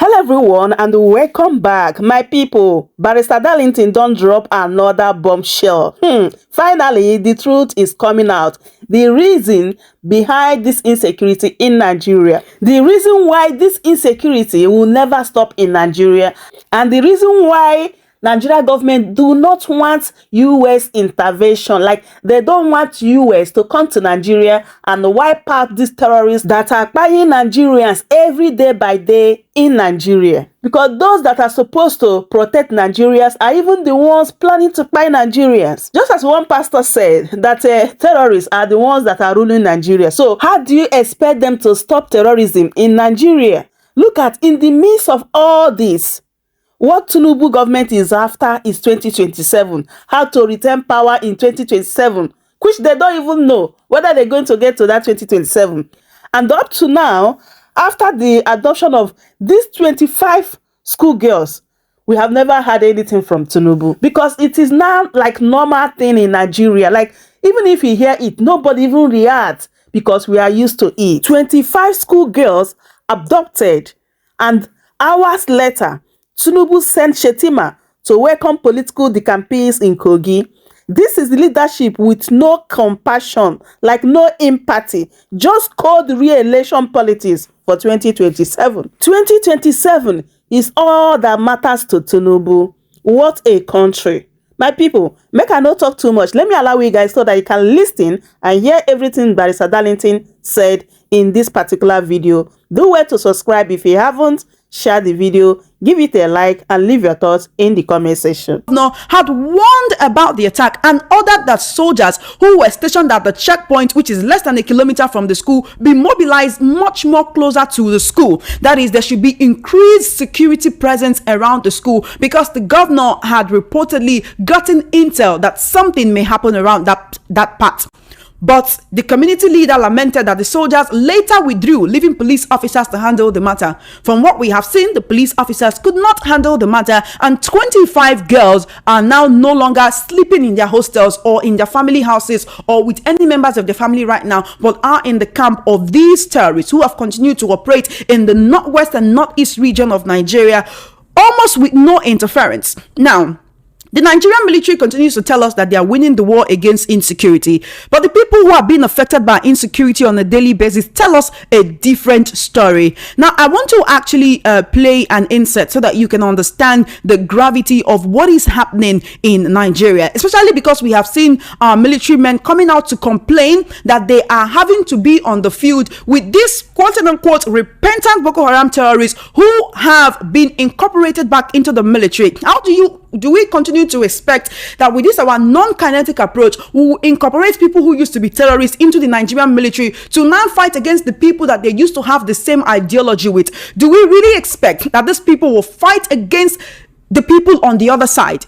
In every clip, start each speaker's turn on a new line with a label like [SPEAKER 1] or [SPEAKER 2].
[SPEAKER 1] Hello everyone and welcome back, my people. Barrister Darlington don't drop another bombshell. Finally, the truth is coming out. The reason behind this insecurity in Nigeria. The reason why this insecurity will never stop in Nigeria. And the reason why Nigeria government do not want US intervention. Like, they don't want US to come to Nigeria and wipe out these terrorists that are buying Nigerians every day by day in Nigeria. Because those that are supposed to protect Nigerians are even the ones planning to buy Nigerians. Just as one pastor said that terrorists are the ones that are ruling Nigeria. So how do you expect them to stop terrorism in Nigeria? Look at, in the midst of all this, what Tinubu government is after is 2027. How to retain power in 2027, which they don't even know whether they're going to get to that 2027. And up to now, after the adoption of these 25 schoolgirls, we have never had anything from Tinubu, because it is now like normal thing in Nigeria. Like, even if you hear it, nobody even reacts because we are used to it. 25 schoolgirls abducted, and hours later, Tinubu sent Shetima to welcome political decampees in Kogi. This is leadership with no compassion, like no empathy, just cold re-election politics for 2027. 2027 is all that matters to Tinubu. What a country. My people, make I not talk too much. Let me allow you guys so that you can listen and hear everything Barrister Darlington said in this particular video. Do well to subscribe if you haven't. Share the video, give it a like, and leave your thoughts in the comment section.
[SPEAKER 2] Had warned about the attack and ordered that soldiers who were stationed at the checkpoint, which is less than a kilometer from the school, be mobilized much more closer to the school. That is, there should be increased security presence around the school, because the governor had reportedly gotten intel that something may happen around that part. But the community leader lamented that the soldiers later withdrew, leaving police officers to handle the matter. From what we have seen, the police officers could not handle the matter, and 25 girls are now no longer sleeping in their hostels or in their family houses or with any members of their family right now, but are in the camp of these terrorists who have continued to operate in the northwest and northeast region of Nigeria, almost with no interference. Now, the Nigerian military continues to tell us that they are winning the war against insecurity, but the people who are being affected by insecurity on a daily basis tell us a different story. Now, I want to actually play an insert so that you can understand the gravity of what is happening in Nigeria, especially because we have seen our military men coming out to complain that they are having to be on the field with these quote-unquote repentant Boko Haram terrorists who have been incorporated back into the military. How do we continue to expect that with this our non-kinetic approach, we will incorporate people who used to be terrorists into the Nigerian military to now fight against the people that they used to have the same ideology with? Do we really expect that these people will fight against the people on the other side?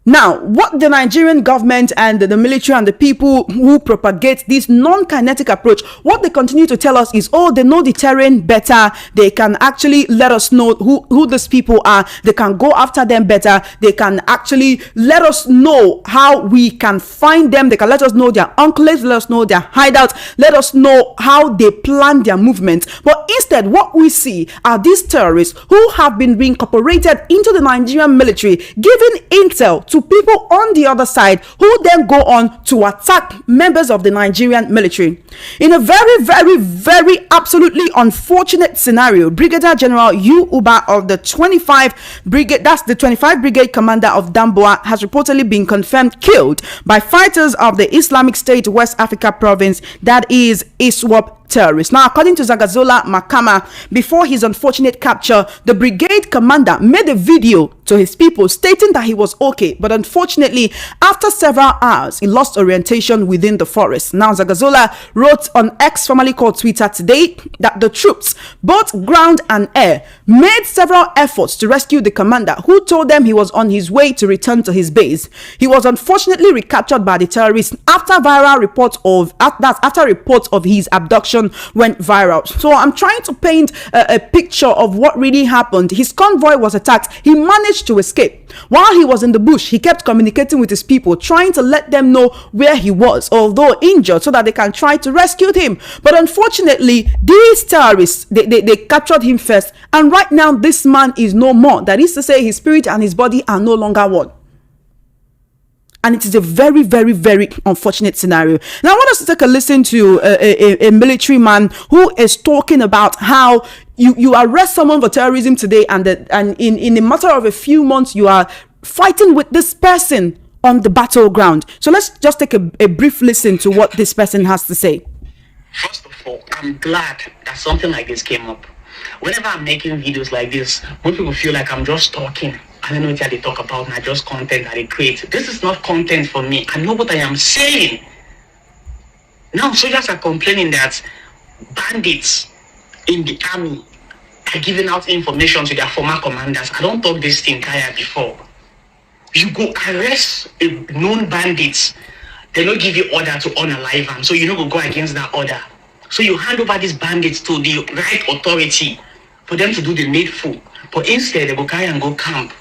[SPEAKER 2] Now, what the Nigerian government and the military and the people who propagate this non-kinetic approach, what they continue to tell us is, oh, they know the terrain better. They can actually let us know who these people are. They can go after them better. They can actually let us know how we can find them. They can let us know their enclaves, let us know their hideouts, let us know how they plan their movement. But instead, what we see are these terrorists who have been reincorporated into the Nigerian military, giving intel to people on the other side who then go on to attack members of the Nigerian military. In a very, very, very absolutely unfortunate scenario, Brigadier General U. Uba of the 25 Brigade, that's the 25 Brigade Commander of Damboa, has reportedly been confirmed killed by fighters of the Islamic State West Africa Province, that is ISWAP terrorists. Now, according to Zagazola Makama, before his unfortunate capture, the brigade commander made a video to his people stating that he was okay, but unfortunately, after several hours, he lost orientation within the forest. Now, Zagazola wrote on X, formerly called Twitter, today that the troops, both ground and air, made several efforts to rescue the commander, who told them he was on his way to return to his base. He was unfortunately recaptured by the terrorists after reports of his abduction conversation went viral. So I'm trying to paint a picture of what really happened. His convoy was attacked. He managed to escape. While he was in the bush, he kept communicating with his people, trying to let them know where he was, although injured, so that they can try to rescue him. But unfortunately, these terrorists, they captured him first, and right now this man is no more. That is to say, his spirit and his body are no longer one. And it is a very, very, very unfortunate scenario. Now, I want us to take a listen to a military man who is talking about how you arrest someone for terrorism today, and in a matter of a few months, you are fighting with this person on the battleground. So let's just take a brief listen to what this person has to say.
[SPEAKER 3] First of all, I'm glad that something like this came up. Whenever I'm making videos like this, most people feel like I'm just talking. I don't know what they talk about, not just content that they create. This is not content for me. I know what I am saying. Now soldiers are complaining that bandits in the army are giving out information to their former commanders. I don't talk this thing tired before. You go arrest a known bandits, they don't give you order to unalive them, so you don't go against that order. So you hand over these bandits to the right authority for them to do the needful. But instead, they go carry and go camp.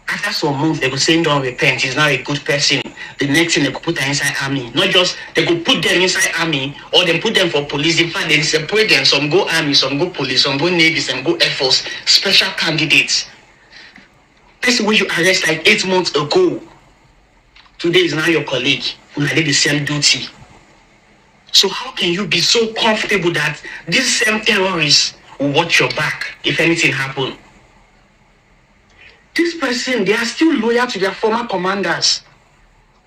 [SPEAKER 3] After some months, they go say, don't repent, he's not a good person. The next thing, they go put them inside army. Not just, they go put them inside army, or they put them for police. In fact, they separate them. Some go army, some go police, some go navy, some go air force. Special candidates. Person when you arrest like 8 months ago, today is now your colleague. When I did the same duty. So how can you be so comfortable that these same terrorists will watch your back if anything happens? This person, they are still loyal to their former commanders.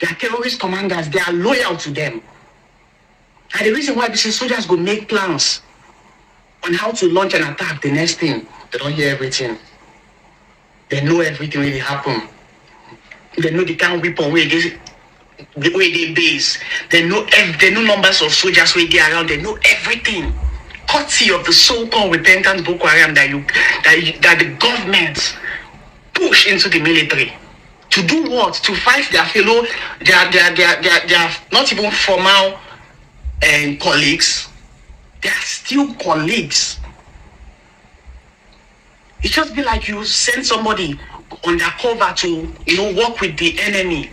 [SPEAKER 3] They are terrorist commanders. They are loyal to them. And the reason why this is soldiers go make plans on how to launch an attack, the next thing, they don't hear everything. They know everything really happen. They know the kind of weapon where they base. They know numbers of soldiers where they are around. They know everything. Courtesy of the so-called repentant Boko Haram that the government push into the military. To do what? To fight their fellow, their not even formal colleagues. They are still colleagues. It just be like you send somebody undercover to, work with the enemy.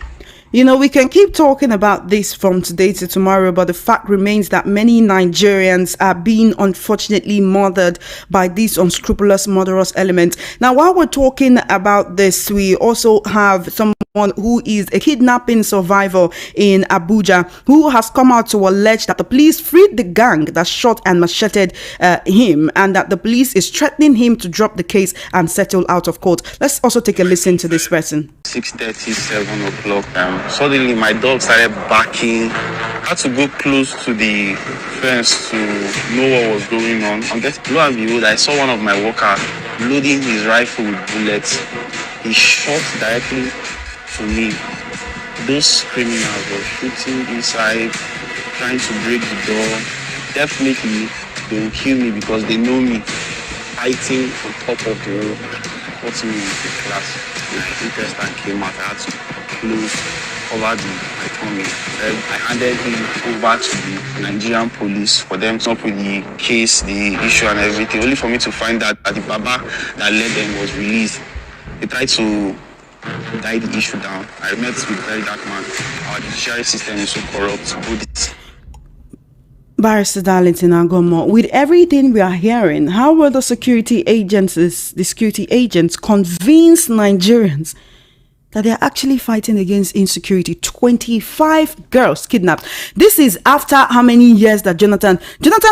[SPEAKER 2] You know, we can keep talking about this from today to tomorrow, but the fact remains that many Nigerians are being unfortunately murdered by these unscrupulous, murderous elements. Now, while we're talking about this, we also have someone who is a kidnapping survivor in Abuja who has come out to allege that the police freed the gang that shot and macheted him, and that the police is threatening him to drop the case and settle out of court. Let's also take a listen to this person.
[SPEAKER 4] 6:30, 7 o'clock. Suddenly my dog started barking. I had to go close to the fence to know what was going on. And lo and behold, I saw one of my workers loading his rifle with bullets. He shot directly to me. Those criminals were shooting inside, trying to break the door. Definitely they will kill me because they know me fighting on top of the road. What's me in the class? My intestine came out. I had to close over my tummy. I handed him over to the Nigerian police for them to up with the case, the issue and everything. Only for me to find out that the Baba that led them was released. They tried to die the issue down. I met with a very dark man. Our judiciary system is so corrupt.
[SPEAKER 2] Barrister Darlington Agomo, with everything we are hearing, how will the security agents convince Nigerians that they are actually fighting against insecurity? 25 girls kidnapped. This is after how many years that Jonathan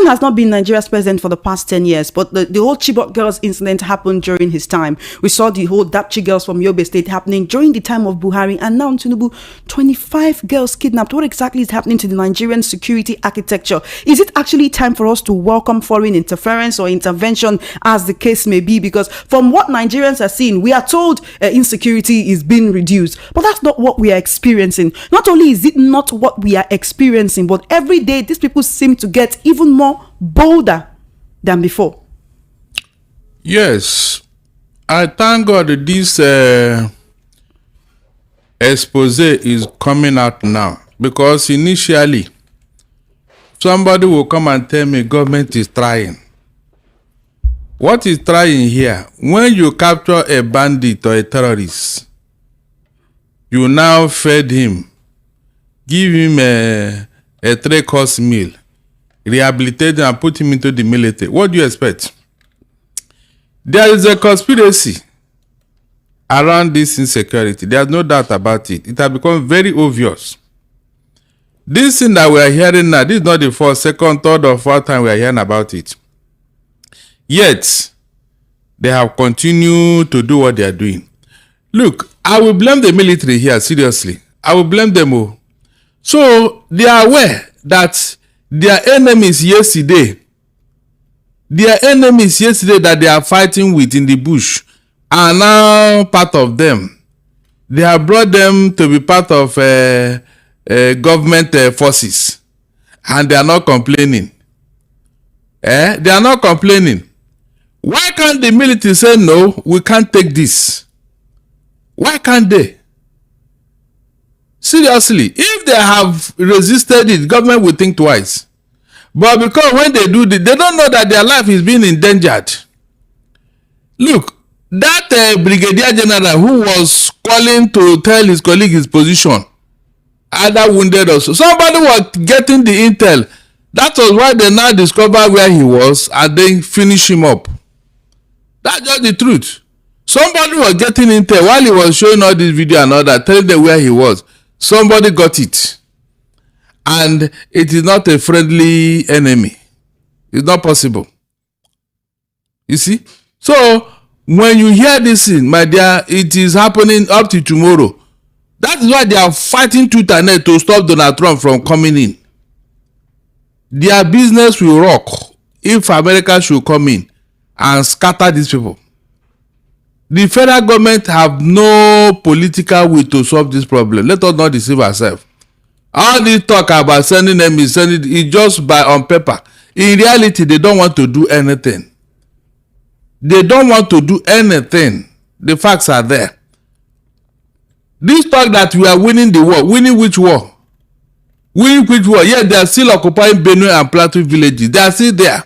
[SPEAKER 2] has not been Nigeria's president for the past 10 years, but the whole Chibok girls incident happened during his time. We saw the whole Dapchi girls from Yobe State happening during the time of Buhari, and now in Tinubu, 25 girls kidnapped. What exactly is happening to the Nigerian security architecture? Is it actually time for us to welcome foreign interference or intervention, as the case may be? Because from what Nigerians are seeing, we are told insecurity is being reduced, but that's not what we are experiencing. Not only is it not what we are experiencing, but every day these people seem to get even more bolder than before.
[SPEAKER 5] Yes, I thank God that this expose is coming out now, because initially somebody will come and tell me government is trying. What is trying here? When you capture a bandit or a terrorist, you now fed him, give him a 3-course meal, rehabilitate him and put him into the military. What do you expect? There is a conspiracy around this insecurity. There's no doubt about it. It has become very obvious. This thing that we are hearing now, this is not the first, second, third, or fourth time we are hearing about it. Yet, they have continued to do what they are doing. Look, I will blame the military here, seriously. I will blame them all. So, they are aware that their enemies yesterday that they are fighting with in the bush are now part of them. They have brought them to be part of government forces. And they are not complaining. They are not complaining. Why can't the military say, no, we can't take this? Why can't they? Seriously, if they have resisted it, government will think twice. But because when they do this, they don't know that their life is being endangered. Look, that brigadier general who was calling to tell his colleague his position, either wounded or so, somebody was getting the intel. That was why they now discovered where he was and then finish him up. That's just the truth. Somebody was getting intel while he was showing all this video and all that, telling them where he was. Somebody got it. And it is not a friendly enemy. It's not possible. You see? So, when you hear this thing, my dear, it is happening up to tomorrow. That is why they are fighting tooth and nail to stop Donald Trump from coming in. Their business will rock if America should come in and scatter these people. The federal government have no political will to solve this problem. Let us not deceive ourselves. All this talk about sending them is sending it just by on paper. In reality, they don't want to do anything. They don't want to do anything. The facts are there. This talk that we are winning the war. Winning which war? Winning which war? Yeah, they are still occupying Benue and Plateau villages. They are still there.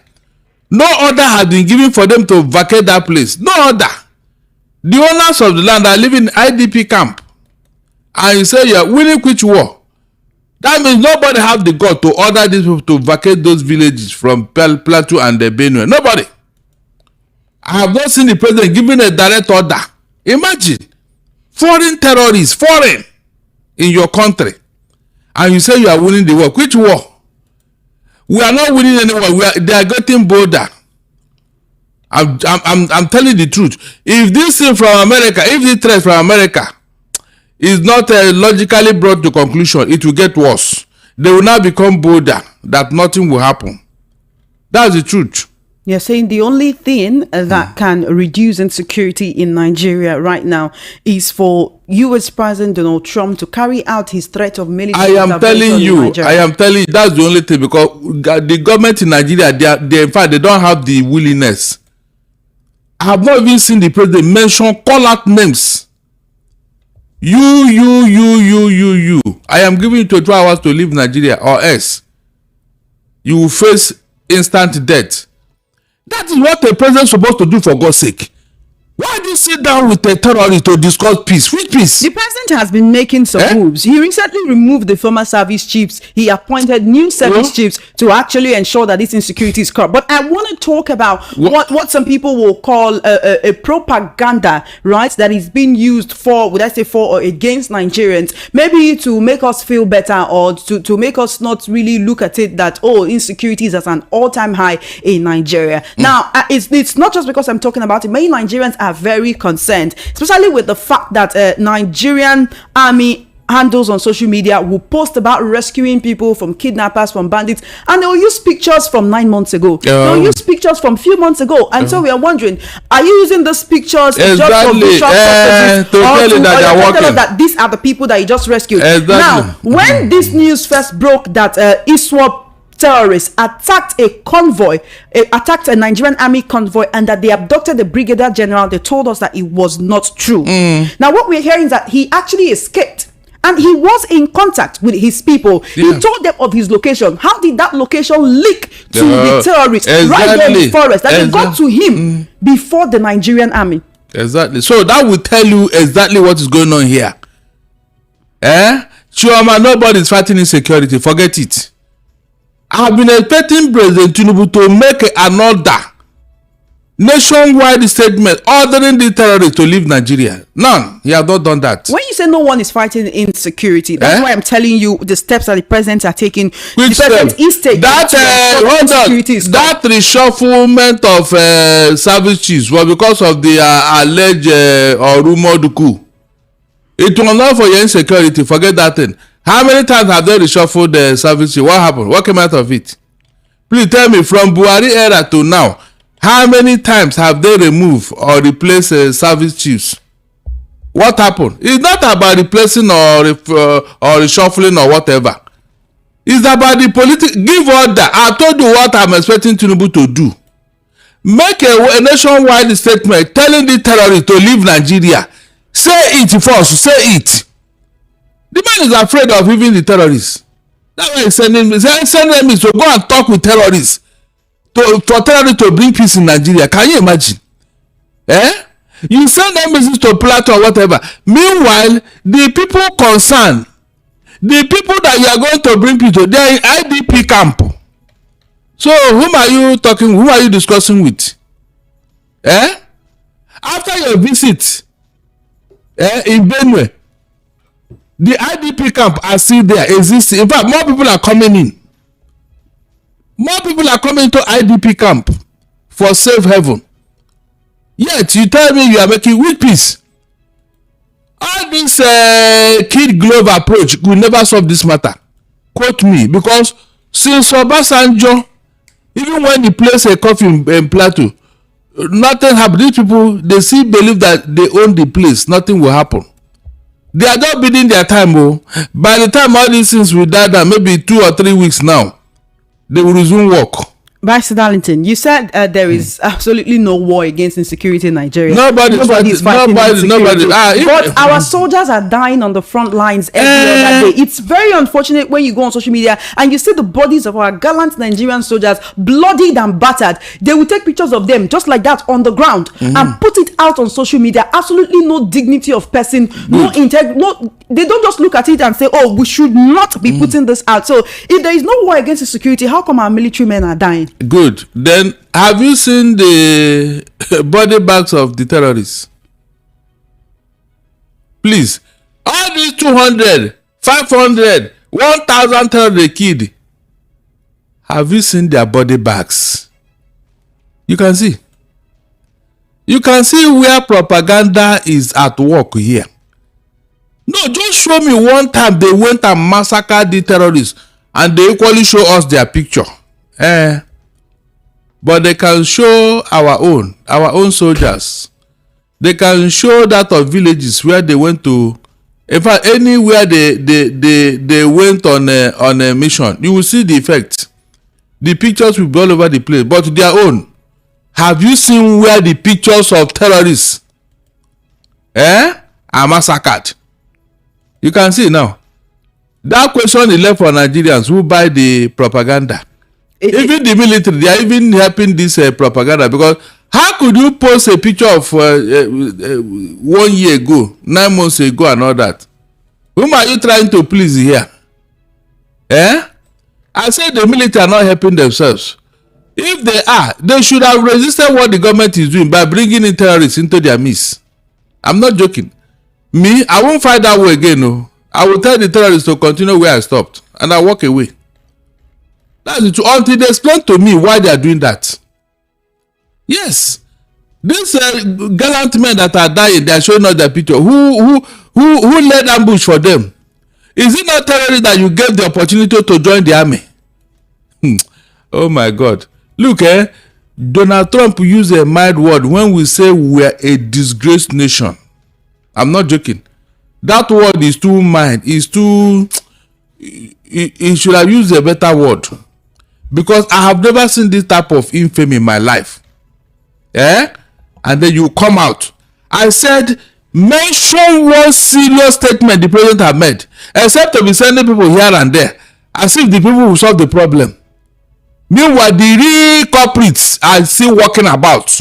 [SPEAKER 5] No order has been given for them to vacate that place. No order. The owners of the land are living in IDP camp. And you say you are winning which war? That means nobody have the God to order these people to vacate those villages from Plateau and the Benue. Nobody. I have not seen the president giving a direct order. Imagine. Foreign terrorists, foreign, in your country. And you say you are winning the war. Which war? We are not winning any war. They are getting bolder. I'm telling the truth. If this thing from America, if this threat from America is not logically brought to conclusion, it will get worse. They will now become bolder, that nothing will happen. That's the truth.
[SPEAKER 2] You're saying the only thing that can reduce insecurity in Nigeria right now is for U.S. President Donald Trump to carry out his threat of military intervention. I am telling you, that's the only thing, because the government in Nigeria, they in fact, they don't have the willingness. I have not even seen the president mention, call out names. You. I am giving you 22 hours to leave Nigeria, or else you will face instant death. That is what the president is supposed to do, for God's sake. Why do you sit down with a terrorist to discuss peace? Which peace? The president has been making some moves. He recently removed the former service chiefs. He appointed new service chiefs to actually ensure that this insecurity is curbed. But I want to talk about what some people will call a propaganda, right? That is being used for, would I say, for or against Nigerians. Maybe to make us feel better, or to make us not really look at it that, oh, insecurity is at an all-time high in Nigeria. Now, it's not just because I'm talking about it. Many Nigerians are very concerned, especially with the fact that Nigerian army handles on social media will post about rescuing people from kidnappers, from bandits, and they will use pictures from 9 months ago. They'll use pictures from a few months ago, and so we are wondering, are you using those pictures just for visual purposes, to tell you that these are the people that you just rescued? Now, when this news first broke that ISWAP terrorists attacked a convoy, attacked a Nigerian army convoy, and that they abducted the brigadier general, they told us that it was not true. Now, what we're hearing is that he actually escaped, And he was in contact with his people. He told them of his location. How did that location leak to the terrorists right there in the forest? That they got to him before the Nigerian army.
[SPEAKER 5] Exactly. So that will tell you exactly what is going on here. Chioma, nobody is fighting insecurity. Forget it. I have been expecting President Tinubu to make another nationwide statement ordering the terrorists to leave Nigeria. None. He has not done that.
[SPEAKER 2] When you say no one is fighting insecurity, that's why I'm telling you the steps that the president are taking.
[SPEAKER 5] Which
[SPEAKER 2] the president is taking
[SPEAKER 5] that reshufflement of service chiefs was because of the alleged or rumored coup. It was not for your insecurity. Forget that thing. How many times have they reshuffled the service chiefs? What happened? What came out of it? Please tell me, from Buhari era to now, how many times have they removed or replaced service chiefs? What happened? It's not about replacing or reshuffling or whatever. It's about the political. Give order. I told you what I'm expecting Tinubu to do. Make a nationwide statement telling the terrorists to leave Nigeria. Say it first. Say it. The man is afraid of even the terrorists. That's why he's sending me to go and talk with terrorists. For terrorists to bring peace in Nigeria. Can you imagine? You send embassies to Plateau or whatever. Meanwhile, the people concerned, the people that you are going to bring peace to, they are in IDP camp. So whom are you talking? Who are you discussing with? After your visit in Benue, the IDP camp are still there, existing. In fact, more people are coming in. More people are coming to IDP camp for safe haven. Yet you tell me you are making weak peace. All this kid glove approach will never solve this matter. Quote me, because since Obasanjo, even when he placed a coffee in Plateau, nothing happened. These people, they still believe that they own the place. Nothing will happen. They are not bidding their time. By the time all these things will die down, maybe 2 or 3 weeks now, they will resume work.
[SPEAKER 2] Barrister Darlington, you said there is absolutely no war against insecurity in Nigeria.
[SPEAKER 5] Nobody is fighting insecurity.
[SPEAKER 2] But our soldiers are dying on the front lines every other day. It's very unfortunate when you go on social media and you see the bodies of our gallant Nigerian soldiers bloodied and battered. They will take pictures of them just like that on the ground and put it out on social media. Absolutely no dignity of person, no integrity. They don't just look at it and say, oh, we should not be putting this out. So if there is no war against insecurity, how come our military men are dying?
[SPEAKER 5] Good. Then have you seen the body bags of the terrorists? Please. All these 200, 500, 1,000 terrorists they killed. Have you seen their body bags? You can see. You can see where propaganda is at work here. No, just show me one time they went and massacred the terrorists and they equally show us their picture. But they can show our own soldiers. They can show that of villages where they went to. In fact, anywhere they went on a mission, you will see the effect. The pictures will be all over the place, but their own. Have you seen where the pictures of terrorists are massacred? You can see now. That question is left for Nigerians who buy the propaganda. Even the military, they are even helping this propaganda, because how could you post a picture of 1 year ago, 9 months ago and all that? Whom are you trying to please here? I said the military are not helping themselves. If they are, they should have resisted what the government is doing by bringing in terrorists into their midst. I'm not joking. Me, I won't fight that way again. No, I will tell the terrorists to continue where I stopped, and I walk away. That's it. Until they explain to me why they are doing that. Yes, these gallant men that are dying, they are showing us their picture. Who led ambush for them? Is it not terrorists that you gave the opportunity to join the army? Oh my God! Look, Donald Trump used a mild word when we say we are a disgraced nation. I'm not joking. That word is too mild. It's too. He should have used a better word, because I have never seen this type of infamy in my life. And then you come out. I said mention one serious statement the president have made, except to be sending people here and there, as if the people will solve the problem. Meanwhile, the real culprits are still walking about,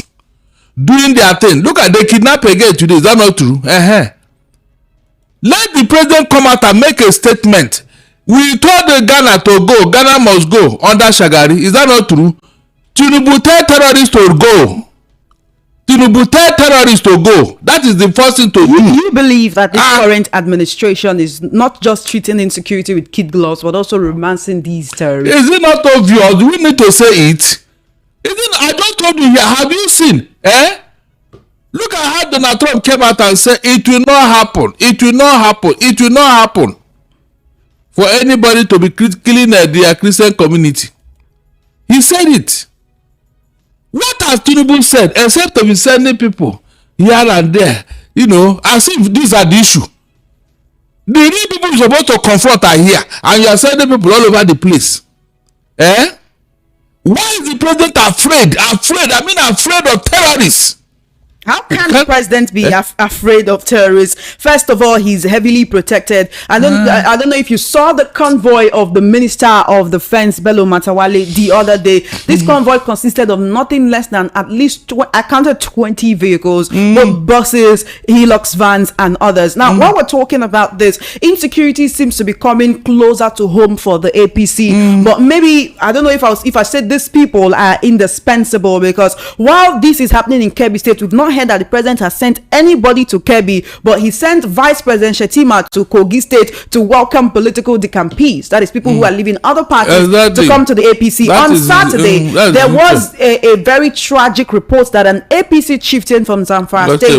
[SPEAKER 5] doing their thing. Look at the kidnap again today. Is that not true? Let the president come out and make a statement. We told the Ghana to go. Ghana must go under Shagari. Is that not true? Tinubu tell terrorists to go. Tinubu tell terrorists to go. That is the first thing to do.
[SPEAKER 2] You believe that this current administration is not just treating insecurity with kid gloves, but also romancing these terrorists?
[SPEAKER 5] Is it not obvious? Do we need to say it? I just told you here. Have you seen? Look at how Donald Trump came out and said, it will not happen. It will not happen. It will not happen for anybody to be killing their Christian community. He said it. What has Tinubu said except to be sending people here and there, as if these are the issue? The real people you're supposed to confront are here, and you are sending people all over the place. Why is the president afraid? Afraid of terrorists.
[SPEAKER 2] How can the president be afraid of terrorists? First of all, he's heavily protected. I don't know if you saw the convoy of the Minister of Defense, Bello Matawale, the other day. This convoy consisted of nothing less than at least, I counted 20 vehicles, both buses, Hilux vans, and others. Now, while we're talking about this, insecurity seems to be coming closer to home for the APC. But maybe, I don't know if I said these people are indispensable, because while this is happening in Kebbi State, we've not heard that the president has sent anybody to Kebbi, but he sent Vice President Shetima to Kogi State to welcome political decampees. That is people who are leaving other parties to come to the APC. On Saturday, there was a very tragic report that an APC chieftain from Zamfara State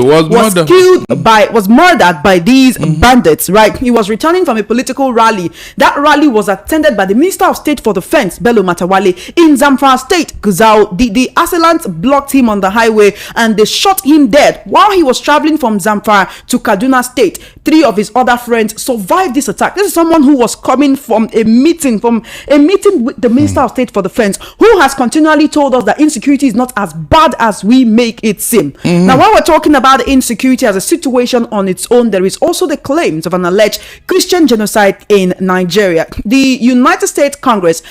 [SPEAKER 2] was murdered by these bandits. Right, he was returning from a political rally. That rally was attended by the Minister of State for Defense, Bello Matawale, in Zamfara State. Guzau, the assailants blocked him on the highway and they shot him dead while he was traveling from Zamfara to Kaduna State. 3 of his other friends survived this attack. This is someone who was coming from a meeting with the Minister of State for Defense, who has continually told us that insecurity is not as bad as we make it seem. Now, while we're talking about insecurity as a situation on its own, there is also the claims of an alleged Christian genocide in Nigeria. The United States Congress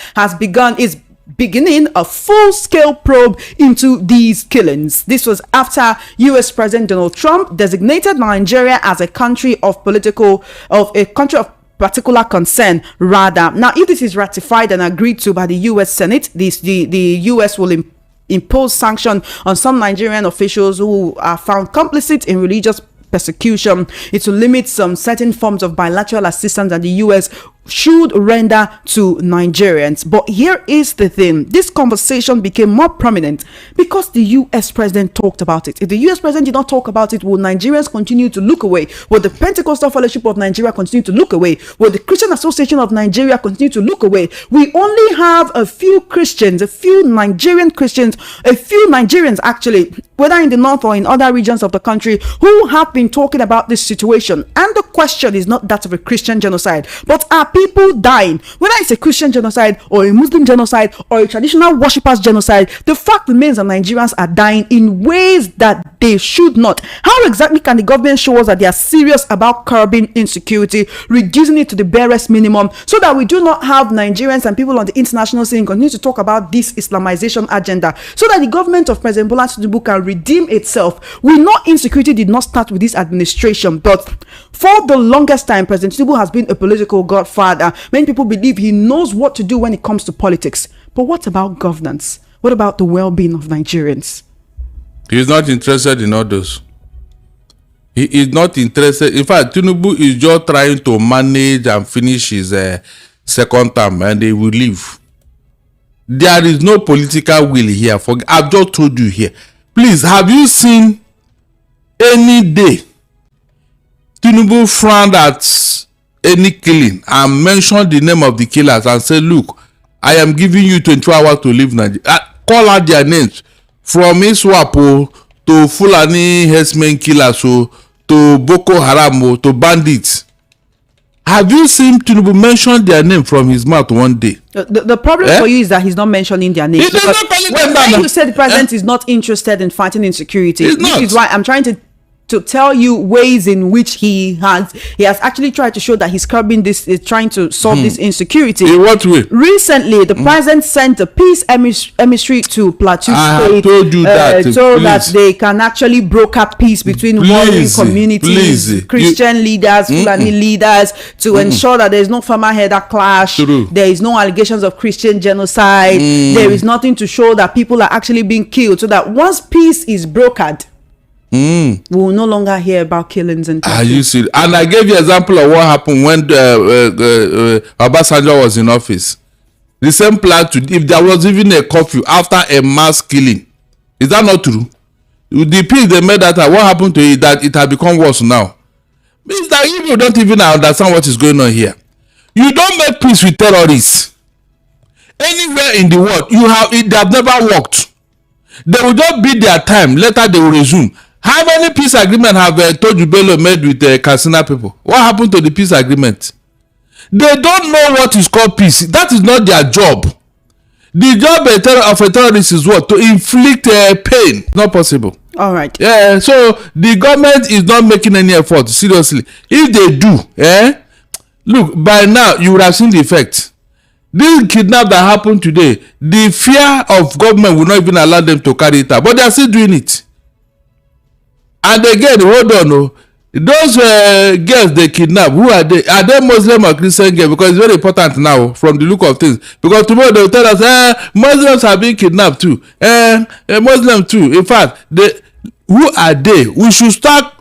[SPEAKER 2] is beginning a full-scale probe into these killings. This was after US President Donald Trump designated Nigeria as a country of particular concern, rather. Now, if this is ratified and agreed to by the US Senate, the US will impose sanction on some Nigerian officials who are found complicit in religious persecution. It will limit some certain forms of bilateral assistance that the US should render to Nigerians. But here is the thing: this conversation became more prominent because the US president talked about it. If the US president did not talk about it, will Nigerians continue to look away? Will the Pentecostal Fellowship of Nigeria continue to look away? Will the Christian Association of Nigeria continue to look away? We only have a few Christians, a few Nigerians actually, whether in the north or in other regions of the country, who have been talking about this situation. And the question is not that of a Christian genocide, but are people dying? Whether it's a Christian genocide or a Muslim genocide or a traditional worshippers genocide, the fact remains that Nigerians are dying in ways that they should not. How exactly can the government show us that they are serious about curbing insecurity, reducing it to the barest minimum, so that we do not have Nigerians and people on the international scene continue to talk about this Islamization agenda, so that the government of President Bola Tinubu can redeem itself? We know insecurity did not start with this administration, but for the longest time, President Tinubu has been a political godfather. Many people believe he knows what to do when it comes to politics. But what about governance? What about the well-being of Nigerians?
[SPEAKER 5] He is not interested in all those. He is not interested. In fact, Tinubu is just trying to manage and finish his second term, and they will leave. There is no political will here. I've just told you here. Please, have you seen any day Tinubu frowned at any killing and mentioned the name of the killers and said, look, I am giving you 24 hours to leave Nigeria? Call out their names, from Iswapo to Fulani herdsmen killers, to Boko Haram, to bandits. Have you seen Tinubu mention their name from his mouth one day?
[SPEAKER 2] The problem for you is that he's not mentioning their names.
[SPEAKER 5] When
[SPEAKER 2] you said the president is not interested in fighting insecurity, which is why I'm trying to to tell you ways in which he has actually tried to show that he's curbing this, is trying to solve this insecurity.
[SPEAKER 5] In what way?
[SPEAKER 2] Recently, the president sent a peace emissary to Plateau State,
[SPEAKER 5] told you that,
[SPEAKER 2] so
[SPEAKER 5] please.
[SPEAKER 2] that they can actually broker peace between warring communities, Christian leaders, Fulani leaders, to ensure that there is no farmer herder clash.
[SPEAKER 5] True.
[SPEAKER 2] There is no allegations of Christian genocide. There is nothing to show that people are actually being killed, so that once peace is brokered, we will no longer hear about killings and
[SPEAKER 5] Are you serious? And I gave you an example of what happened when Obasanjo was in office. The same plan to, if there was even a curfew after a mass killing. Is that not true? The peace they made that, what happened to it, that it had become worse now? Means that you don't even understand what is going on here. You don't make peace with terrorists. Anywhere in the world, they have never worked. They will just beat their time. Later they will resume. How many peace agreements have Toju Bello made with Katsina people? What happened to the peace agreement? They don't know what is called peace. That is not their job. The job of a terrorist is what? To inflict pain. Not possible.
[SPEAKER 2] All right.
[SPEAKER 5] Yeah. So the government is not making any effort. Seriously. If they do, look, by now you would have seen the effect. This kidnap that happened today, the fear of government will not even allow them to carry it out. But they are still doing it. And again, hold on, those girls they kidnap, who are they? Are they Muslim or Christian girls? Because it's very important now from the look of things. Because tomorrow they will tell us, Muslims are being kidnapped too. Muslim too. In fact, who are they? We should start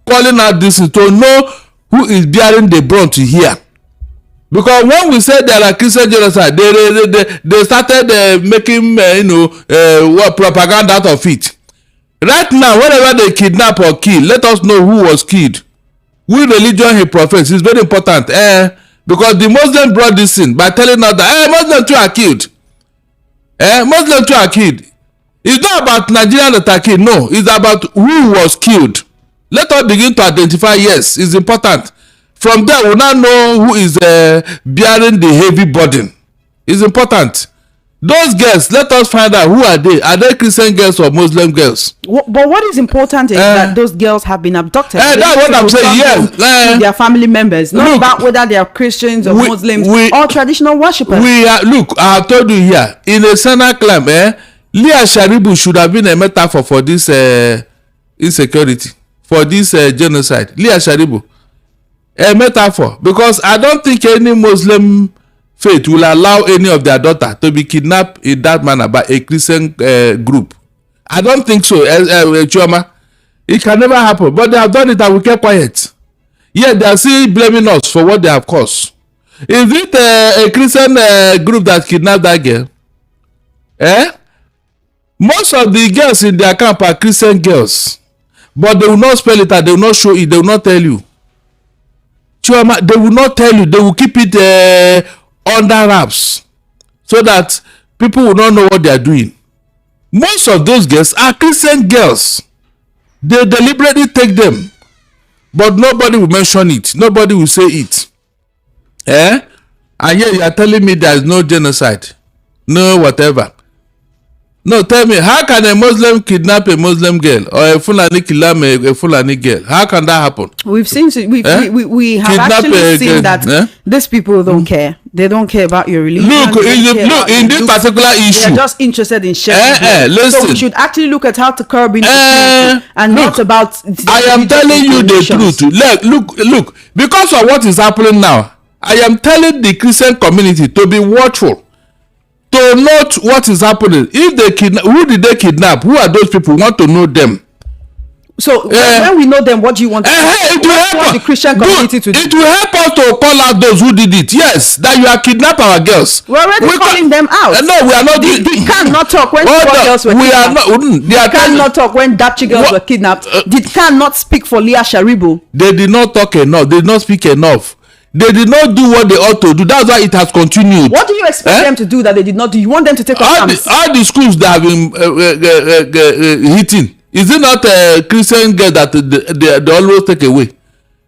[SPEAKER 5] calling out this to know who is bearing the brunt here. Because when we say there are Christian genocide, they started making propaganda out of it. Right now, whenever they kidnap or kill, let us know who was killed. Which religion he professes is very important. Because the Muslim brought this in by telling us that Muslims too are killed. Muslims too are killed. It's not about Nigerians that are killed. No, it's about who was killed. Let us begin to identify. Yes, it's important. From there, we now know who is bearing the heavy burden. It's important. Those girls, let us find out who are they. Are they Christian girls or Muslim girls?
[SPEAKER 2] But what is important is that those girls have been abducted.
[SPEAKER 5] That's what I'm saying. Yes,
[SPEAKER 2] to their family members, not about whether they are Christians or Muslims or traditional worshippers.
[SPEAKER 5] Look, I have told you here in a Senate claim, Leah Sharibu should have been a metaphor for this insecurity, for this genocide. Leah Sharibu, a metaphor, because I don't think any Muslim faith will allow any of their daughter to be kidnapped in that manner by a Christian group. I don't think so, Chioma. It can never happen. But they have done it and we kept quiet. Yet they are still blaming us for what they have caused. Is it a Christian group that kidnapped that girl? Most of the girls in their camp are Christian girls. But they will not spell it and they will not show it. They will not tell you. Chioma, they will not tell you. They will keep it under wraps so that people will not know what they are doing. Most of those girls are Christian girls. They deliberately take them, but nobody will mention it. Nobody will say it. And here you are telling me there is no genocide, no whatever. No, tell me, how can a Muslim kidnap a Muslim girl or a Fulani kidnap a Fulani girl? How can that happen?
[SPEAKER 2] We've seen, we have
[SPEAKER 5] Kidnap
[SPEAKER 2] actually seen that these people don't care. They don't care about your religion.
[SPEAKER 5] Look, in this particular issue,
[SPEAKER 2] they're just interested in sharing.
[SPEAKER 5] Listen.
[SPEAKER 2] So we should actually look at how to curb insecurity and not about.
[SPEAKER 5] I am telling you the truth. Look, because of what is happening now, I am telling the Christian community to be watchful, to note what is happening. If they kidnap, who did they kidnap? Who are those people? We want to know them.
[SPEAKER 2] So when we know them, what do you want?
[SPEAKER 5] It will help
[SPEAKER 2] the Christian community to do.
[SPEAKER 5] It will help us to call out those who did it. Yes, that you are kidnapping our girls.
[SPEAKER 2] We're already calling them out.
[SPEAKER 5] No, we are not.
[SPEAKER 2] They cannot talk when girls were kidnapped. They cannot talk when Dapchi girls were kidnapped. They cannot speak for Leah Sharibu.
[SPEAKER 5] They did not talk enough. They did not speak enough. They did not do what they ought to do. That's why it has continued.
[SPEAKER 2] What do you expect them to do that they did not do? You want them to take
[SPEAKER 5] all the schools that have been hitting. Is it not a Christian girl that they always take away?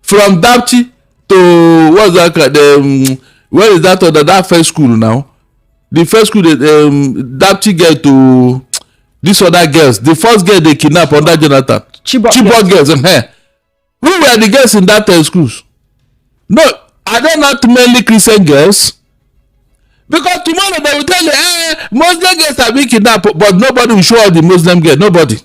[SPEAKER 5] From Dapchi to what's that? Where is that? That first school now? The first school, Dapchi girl to these other girls. The first girl they kidnapped under Jonathan. Chibok girls. Who were the girls in that schools? No, are they not mainly Christian girls? Because tomorrow they will tell you, Muslim girls are being kidnapped, but nobody will show all the Muslim girls. Nobody.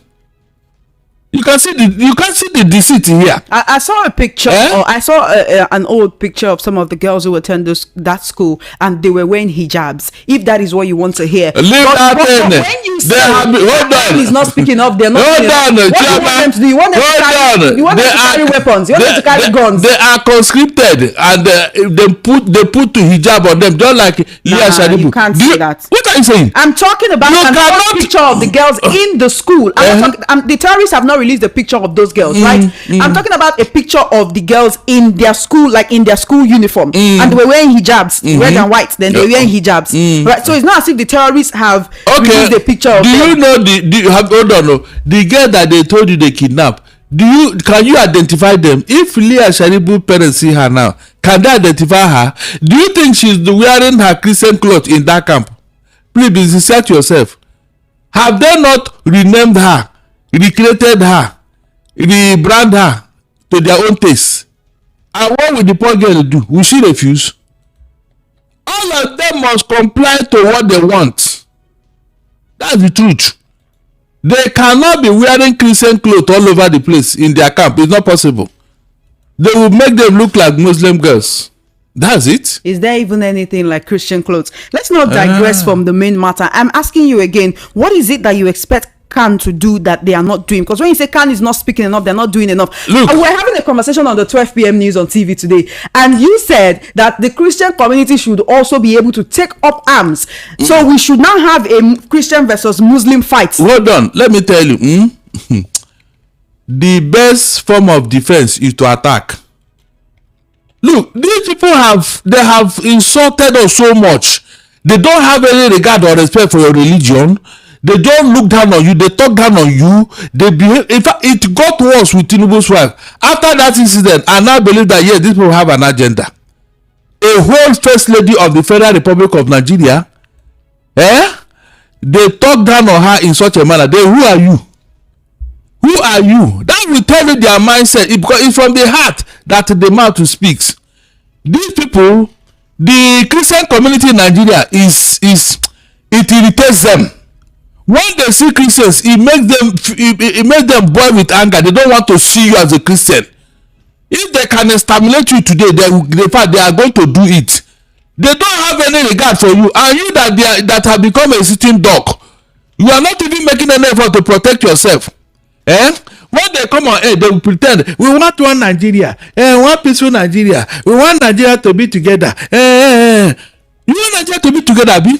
[SPEAKER 5] You can see the deceit here.
[SPEAKER 2] I saw a picture, or I saw an old picture of some of the girls who attend that school, and they were wearing hijabs. If that is what you want to hear,
[SPEAKER 5] leave that in.
[SPEAKER 2] When you say
[SPEAKER 5] hold on,
[SPEAKER 2] is not speaking up, they're not.
[SPEAKER 5] Hold on,
[SPEAKER 2] what do you want them to do? You want them to carry? You want them to carry weapons? You want them to carry guns?
[SPEAKER 5] They are conscripted, and they put to hijab on them, just like Leah Sharibu.
[SPEAKER 2] You can't say that.
[SPEAKER 5] What are you saying?
[SPEAKER 2] I'm talking about a picture of the girls in the school. The terrorists have not released the picture of those girls, right? I'm talking about a picture of the girls in their school, like in their school uniform, and they were wearing hijabs, red and white. Then they were wearing hijabs, right? So it's not as if the terrorists have released the picture of them.
[SPEAKER 5] Do you know the girl that they told you they kidnapped? Can you identify them? If Leah Sharibu parents see her now, can they identify her? Do you think she's wearing her Christian clothes in that camp? Please search yourself. Have they not renamed her, recreated her, rebrand her to their own taste? And what will the poor girl do? Will she refuse? All of them must comply to what they want. That's the truth. They cannot be wearing Christian clothes all over the place in their camp. It's not possible. They will make them look like Muslim girls. That's it.
[SPEAKER 2] Is there even anything like Christian clothes? Let's not digress from the main matter. I'm asking you again, what is it that you expect Khan to do that they are not doing? Because when you say Khan is not speaking enough, they're not doing enough.
[SPEAKER 5] Look,
[SPEAKER 2] we're having a conversation on the 12 p.m. news on TV today, and you said that the Christian community should also be able to take up arms. So we should now have a Christian versus Muslim fight.
[SPEAKER 5] Hold on, let me tell you. The best form of defense is to attack. Look, these people have insulted us so much. They don't have any regard or respect for your religion. They don't look down on you. They talk down on you. They behave. In fact, it got worse with Tinubu's wife. After that incident, I now believe that yes, these people have an agenda. A whole first lady of the Federal Republic of Nigeria, they talk down on her in such a manner. Who are you? Who are you? That will tell you their mindset, because it's from the heart that the mouth speaks. These people, the Christian community in Nigeria it irritates them. When they see Christians, it makes them boil with anger. They don't want to see you as a Christian. If they can stimulate you today, they are going to do it. They don't have any regard for you, and you that have become a sitting duck, you are not even making any effort to protect yourself. When they come on air, they will pretend we want one Nigeria, one peaceful Nigeria. We want Nigeria to be together. You want Nigeria to be together, B?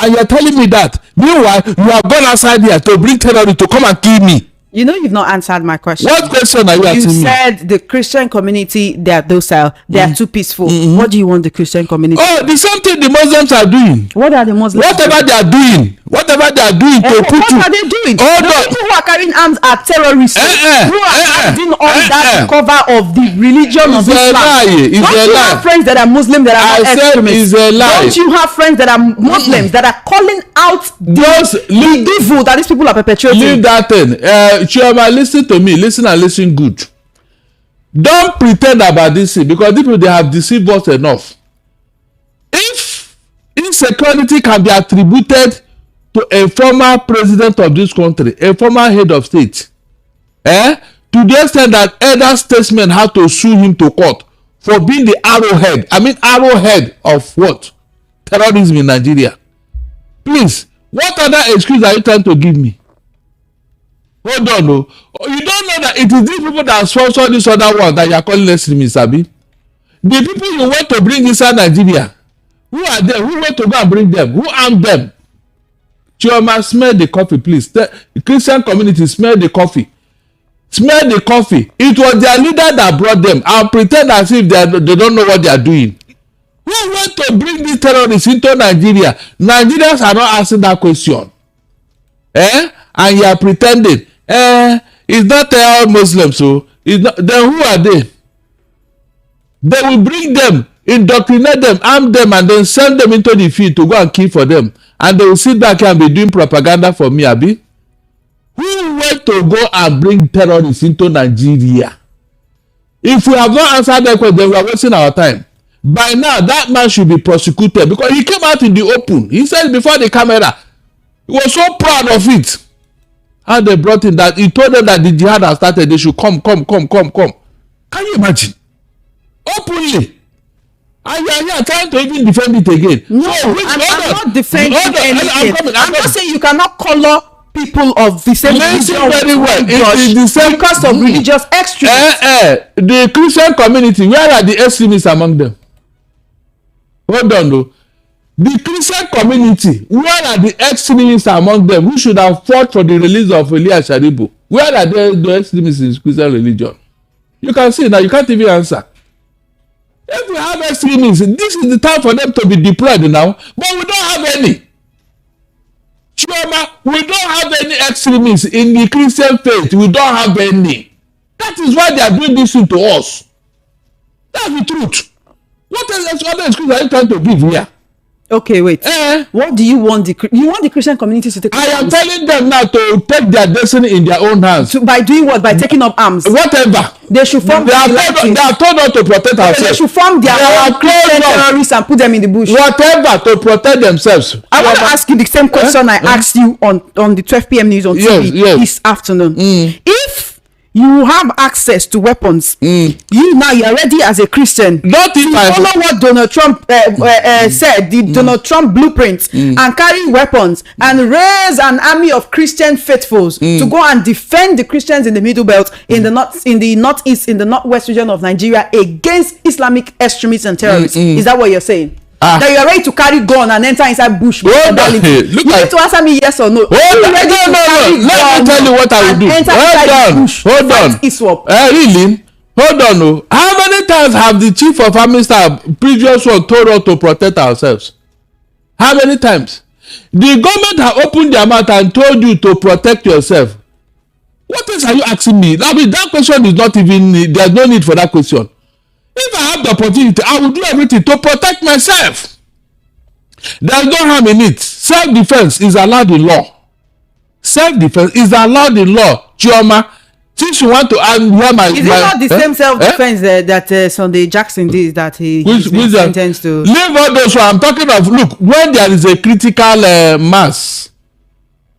[SPEAKER 5] And you're telling me that. Meanwhile, you have gone outside here to bring terrorists to come and kill me.
[SPEAKER 2] You know, you've not answered my question.
[SPEAKER 5] What question are you asking me?
[SPEAKER 2] You said the Christian community, they are docile, they are too peaceful. What do you want the Christian community?
[SPEAKER 5] Oh, the same thing the Muslims are doing.
[SPEAKER 2] What are the Muslims
[SPEAKER 5] Whatever they are doing to put you.
[SPEAKER 2] What are they doing?
[SPEAKER 5] Hold
[SPEAKER 2] The
[SPEAKER 5] on.
[SPEAKER 2] people who are carrying arms are terrorists. Who are doing all that cover of the religion of Islam. Don't you have friends that are Muslim that are not extremists?
[SPEAKER 5] It's a lie.
[SPEAKER 2] Don't you have friends that are Muslims that are calling out the evil that these people are perpetrating?
[SPEAKER 5] Leave that thing. Chioma, listen to me. Listen and listen good. Don't pretend about this thing, because people, they have deceived us enough. If insecurity can be attributed to a former president of this country, a former head of state, to the extent that other statesmen had to sue him to court for being the arrowhead of what? Terrorism in Nigeria. Please, what other excuse are you trying to give me? Hold on, no. You don't know that it is these people that sponsor this other one that you are calling extremists, Abi? The people you want to bring inside Nigeria, who are them? Who want to go and bring them? Who armed them? Chioma, smell the coffee, please. The Christian community, smell the coffee. Smell the coffee. It was their leader that brought them. I'll pretend as if they don't know what they are doing. Who want to bring these terrorists into Nigeria? Nigerians are not asking that question. And you are pretending. It's not all Muslims, so it's not. Then who are they? They will bring them, indoctrinate them, arm them, and then send them into the field to go and kill for them. And they will sit back and be doing propaganda for me, Abi. Who wanted to go and bring terrorists into Nigeria. If we have not answered that question, then we are wasting our time. By now, that man should be prosecuted because he came out in the open. He said before the camera, he was so proud of it. How they brought in that, he told them that the jihad has started, they should come. Can you imagine? Openly. And you are here trying to even defend it again.
[SPEAKER 2] No,
[SPEAKER 5] so,
[SPEAKER 2] I'm not defending anything. I'm not saying you cannot color people of the same
[SPEAKER 5] religion very well. It is the same
[SPEAKER 2] because of religious extremism.
[SPEAKER 5] The Christian community, where are the extremists among them? Hold on, though. The Christian community, where are the extremists among them who should have fought for the release of Elias Sharibu? Where are the extremists in Christian religion? You can see now, you can't even answer. If we have extremists, this is the time for them to be deployed now, but we don't have any. Chioma, we don't have any extremists in the Christian faith. We don't have any. That is why they are doing this to us. That's the truth. What other excuse are you trying to give here?
[SPEAKER 2] Okay, wait. What do you want the Christian community to take?
[SPEAKER 5] I am telling them now to take their destiny in their own hands.
[SPEAKER 2] By doing what? By taking up arms.
[SPEAKER 5] Whatever.
[SPEAKER 2] They should form.
[SPEAKER 5] They are told us to protect ourselves.
[SPEAKER 2] They should form their own Christian terrorists and put them in the bush.
[SPEAKER 5] Whatever to protect themselves.
[SPEAKER 2] I want to ask you the same question I asked you on the 12 p.m. news on TV this afternoon. If you have access to weapons, you are ready as a Christian to follow what Donald Trump said, the Donald Trump blueprint, and carry weapons and raise an army of Christian faithfuls to go and defend the Christians in the Middle Belt, in the northeast, in the northwest region of Nigeria against Islamic extremists and terrorists. Is that what you're saying? That you are ready to carry gun and enter inside bush? You need to answer me yes or no.
[SPEAKER 5] No. Let me tell you what I will do. Hold on. Really? Hold on. No. How many times have the chief of army staff, previous one, told us to protect ourselves? How many times? The government have opened their mouth and told you to protect yourself. What else are you asking me? I mean, that question is not even, there's no need for that question. If I have the opportunity, I will do everything to protect myself. There's no harm in it. Self-defense is allowed in law. Self-defense is allowed in law. Chioma, since you want to hear my...
[SPEAKER 2] Is it not the same self-defense that Sunday Jackson did that he's sentenced to?
[SPEAKER 5] Leave all those. I'm talking of, look, when there is a critical mass,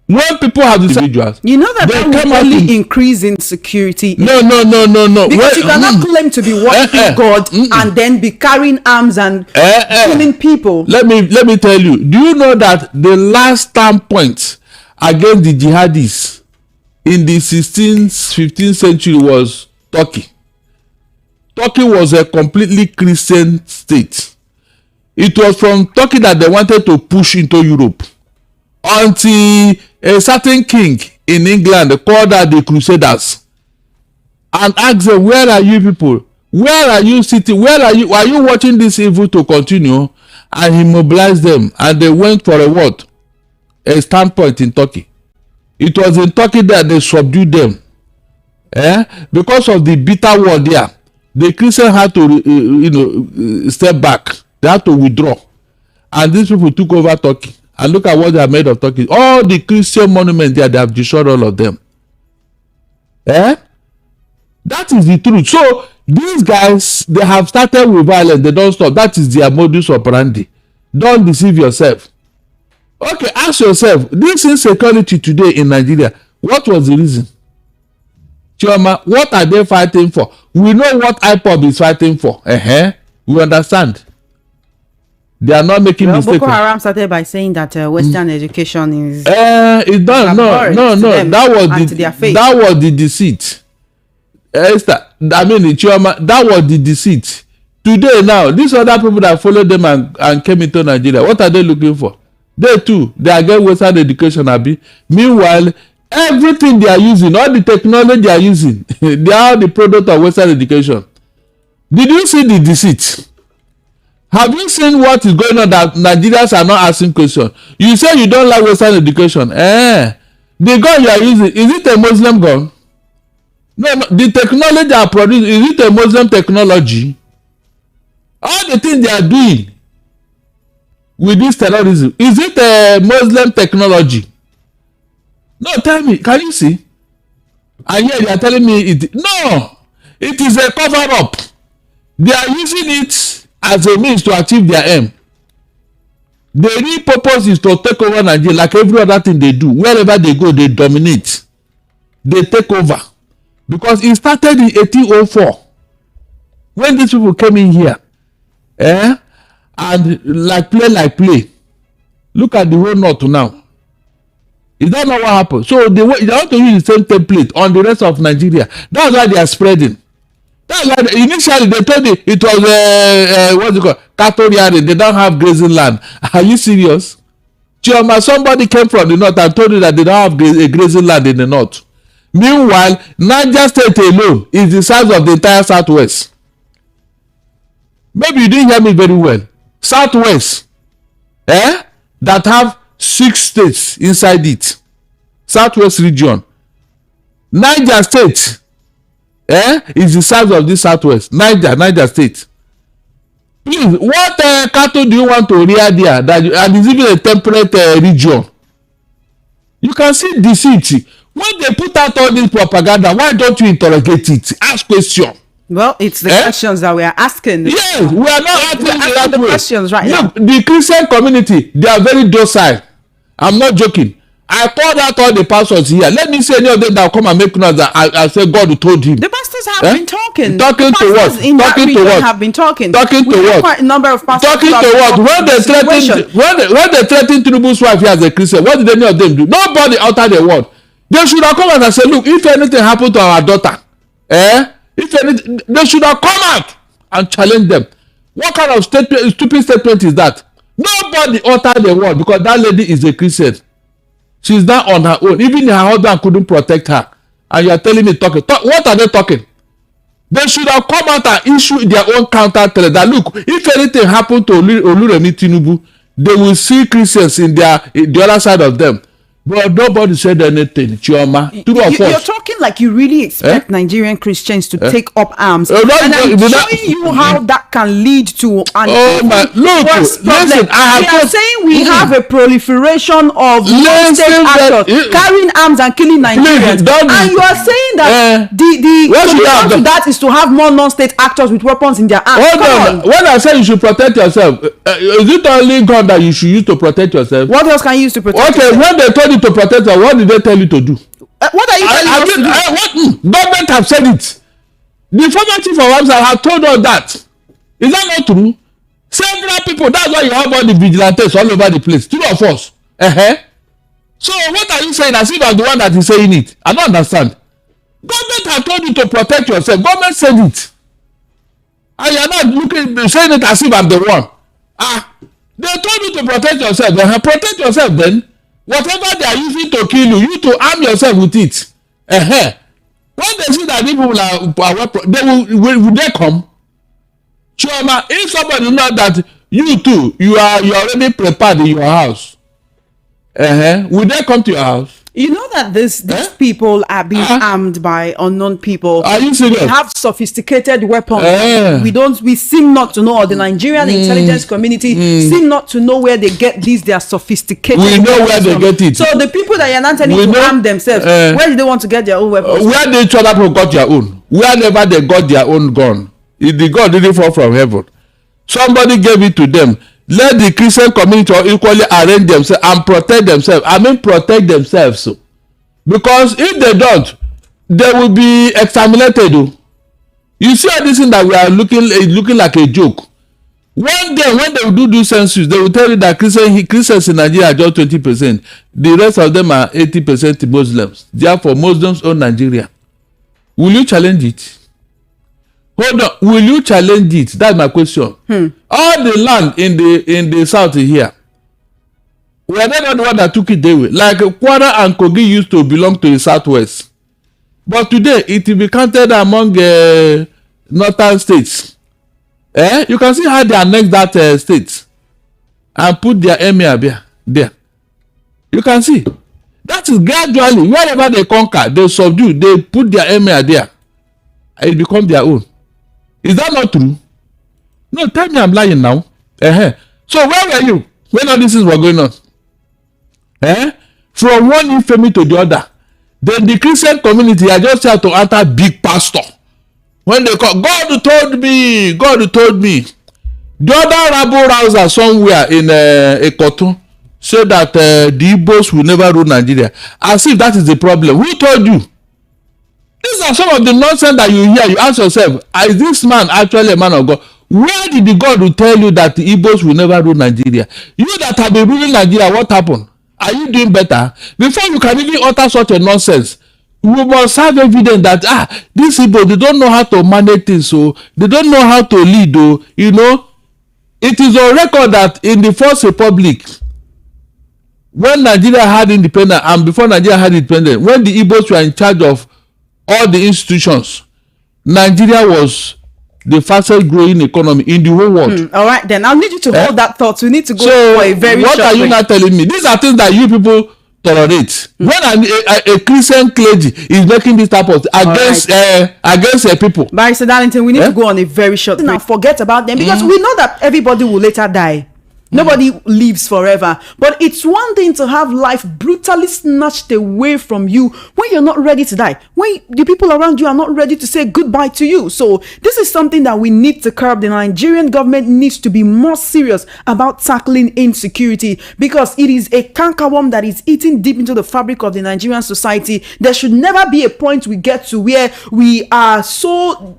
[SPEAKER 5] when people have these individuals,
[SPEAKER 2] you know that will only increase insecurity.
[SPEAKER 5] No.
[SPEAKER 2] Because you cannot claim to be worshiping God and then be carrying arms and killing people.
[SPEAKER 5] Let me tell you. Do you know that the last standpoint against the jihadis in the 16th, 15th century was Turkey? Turkey was a completely Christian state. It was from Turkey that they wanted to push into Europe, until a certain king in England called out the Crusaders and asked them, where are you people? Where are you sitting? Are you watching this evil to continue? And he mobilized them, and they went for a standpoint in Turkey. It was in Turkey that they subdued them. Because of the bitter war there, the Christians had to step back. They had to withdraw, and these people took over Turkey. And look at what they are made of Turkey. All the Christian monuments there, they have destroyed all of them. That is the truth. So these guys, they have started with violence. They don't stop. That is their modus operandi. Don't deceive yourself. Okay, ask yourself, this insecurity today in Nigeria, what was the reason? Chioma, what are they fighting for? We know what IPOB is fighting for. We understand. They are not making mistakes.
[SPEAKER 2] Boko Haram started by saying that Western education is...
[SPEAKER 5] It does. No. That was the deceit. Esther, I mean, Chioma, that was the deceit. Today now, these other people that followed them and came into Nigeria, what are they looking for? They too, they are getting Western education, Abi. Meanwhile, everything they are using, all the technology they are using, they are the product of Western education. Did you see the deceit? Have you seen what is going on that Nigerians are not asking questions? You say you don't like Western education. The gun you are using, is it a Muslim gun? No. The technology are produced, is it a Muslim technology? All the things they are doing with this terrorism, is it a Muslim technology? No, tell me, can you see? And yet you are telling me it. No, it is a cover up. They are using it as a means to achieve their aim. The real purpose is to take over Nigeria like every other thing they do. Wherever they go, they dominate. They take over. Because it started in 1804. When these people came in here. And like play. Look at the whole north now. Is that not what happened? So they want to use the same template on the rest of Nigeria. That's why they are spreading. That's why initially they told you it was what's it called? Cattle rearing. They don't have grazing land. Are you serious? Chioma, somebody came from the north and told you that they don't have a grazing land in the north. Meanwhile, Niger State alone is the size of the entire Southwest. Maybe you didn't hear me very well. Southwest, that have 6 states inside it. Southwest region. Niger State, is the size of this Southwest. Niger State. Please, what cattle do you want to rear there? And it's even a temperate region. You can see deceit. When they put out all this propaganda, why don't you interrogate it? Ask question.
[SPEAKER 2] Well, it's the questions that we are asking.
[SPEAKER 5] Yes, we are not asking
[SPEAKER 2] the questions right now.
[SPEAKER 5] Look, the Christian community, they are very docile. I'm not joking. I called out all the pastors here. Let me see any of them that will come and make noise that I say God told him.
[SPEAKER 2] The pastors have been talking.
[SPEAKER 5] Talking to what?
[SPEAKER 2] Talking to what? Have been talking.
[SPEAKER 5] Talking to what?
[SPEAKER 2] Quite a number of pastors.
[SPEAKER 5] Talking to what? When they threatened Tinubu's wife here as a Christian, what did any of them do? Nobody uttered a word. They should have come out and said, look, if anything happened to our daughter, if anything, they should have come out and challenge them. What kind of stupid statement is that? Nobody uttered a word because that lady is a Christian. She's not on her own. Even her husband couldn't protect her. And you are telling me talking. What are they talking? They should have come out and issue their own counter threat that look, if anything happened to Oluremi Tinubu, they will see Christians in the other side of them. But nobody said anything, Chioma.
[SPEAKER 2] You're talking like you really expect Nigerian Christians to take up arms. And I'm showing you how that can lead to an worse problem. We are saying we have a proliferation of non-state actors carrying arms and killing Nigerians. And you are saying that the solution to that is to have more non-state actors with weapons in their arms.
[SPEAKER 5] Hold on. When I say you should protect yourself, is it only gun that you should use to protect yourself?
[SPEAKER 2] What else can you use to protect yourself?
[SPEAKER 5] Okay, when they told you to protect her, what did they tell you to do?
[SPEAKER 2] What are you telling us to do?
[SPEAKER 5] Government have said it. The former chief of arms have told us that. Is that not true? Several people, that's why you have all the vigilantes all over the place. 2 of us. So what are you saying as if I'm the one that is saying it? I don't understand. Government have told you to protect yourself. Government said it. And you're not saying it as if I'm the one. They told you to protect yourself. Protect yourself then. Whatever they are using to kill you, you to arm yourself with it. When they see that people are will they come? Chioma, if somebody knows that you too, you are already prepared in your house, will they come to your house?
[SPEAKER 2] You know that these people are being armed by unknown people.
[SPEAKER 5] Are you serious?
[SPEAKER 2] They have sophisticated weapons. We seem not to know, or the Nigerian intelligence community seem not to know where they get their sophisticated
[SPEAKER 5] weapons. We know where they
[SPEAKER 2] from.
[SPEAKER 5] get it.
[SPEAKER 2] So the people that you're not telling to arm themselves, where do they want to get their own weapons?
[SPEAKER 5] Where they each other got their own. Wherever they got their own gun. The gun didn't fall from heaven. Somebody gave it to them. Let the Christian community equally arrange themselves and protect themselves. I mean protect themselves. Because if they don't, they will be exterminated. You see all this thing that we are looking like a joke. One day when they will do census, they will tell you that Christians in Nigeria are just 20%. The rest of them are 80% Muslims. Therefore, Muslims own Nigeria. Will you challenge it? Hold on, will you challenge it? That's my question. All the land in the south here, we are not the one that took it away. Like Kwara and Kogi used to belong to the southwest, but today it will be counted among northern states. You can see how they annex that state and put their emir there. You can see that is gradually wherever they conquer, they subdue, they put their emir there, and it becomes their own. Is that not true? No, tell me I'm lying now. So where were you when all these things were going on? From one infamy to the other. Then the Christian community are just here to enter big pastor. When they call, God told me. The other rabble rouser somewhere in Ekotun said that the Igbos will never rule Nigeria. As if that is the problem. Who told you? These are some of the nonsense that you hear. You ask yourself, is this man actually a man of God? Where did the God who tell you that the Igbos will never rule Nigeria? You that have been ruling Nigeria, what happened? Are you doing better? Before you can even utter such a nonsense, we must have evidence that these people, they don't know how to manage things, so they don't know how to lead. You know, it is on record that in the First Republic, when Nigeria had independence and before Nigeria had independence, when the Igbos were in charge of all the institutions, Nigeria was the fastest growing economy in the whole world.
[SPEAKER 2] All right, then I'll need you to hold that thought. We need to go for a very
[SPEAKER 5] what
[SPEAKER 2] short
[SPEAKER 5] are you
[SPEAKER 2] break.
[SPEAKER 5] not telling me? These are things that you people tolerate. When a Christian clergy is making this type of against people.
[SPEAKER 2] Barrister Darlington, we need to go on a very short break. Now forget about them because we know that everybody will later die. Nobody lives forever. But it's one thing to have life brutally snatched away from you when you're not ready to die. When the people around you are not ready to say goodbye to you. So this is something that we need to curb. The Nigerian government needs to be more serious about tackling insecurity because it is a cankerworm that is eating deep into the fabric of the Nigerian society. There should never be a point we get to where we are so